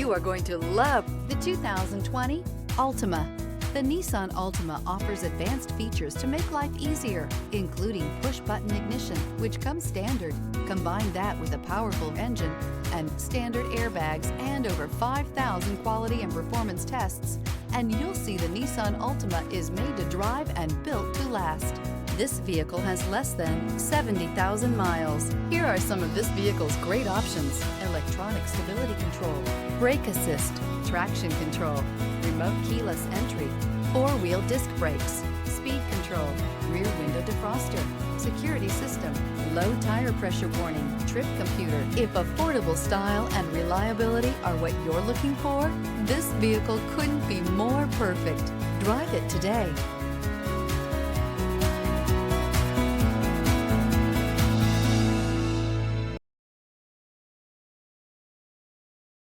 You are going to love the 2020 Altima. The Nissan Altima offers advanced features to make life easier, including push-button ignition, which comes standard. Combine that with a powerful engine and standard airbags and over 5,000 quality and performance tests, and you'll see the Nissan Altima is made to drive and built to last. This vehicle has less than 70,000 miles. Here are some of this vehicle's great options: electronic stability control, brake assist, traction control, remote keyless entry, four-wheel disc brakes, speed control, rear window defroster, security system, low tire pressure warning, trip computer. If affordable style and reliability are what you're looking for, this vehicle couldn't be more perfect. Drive it today.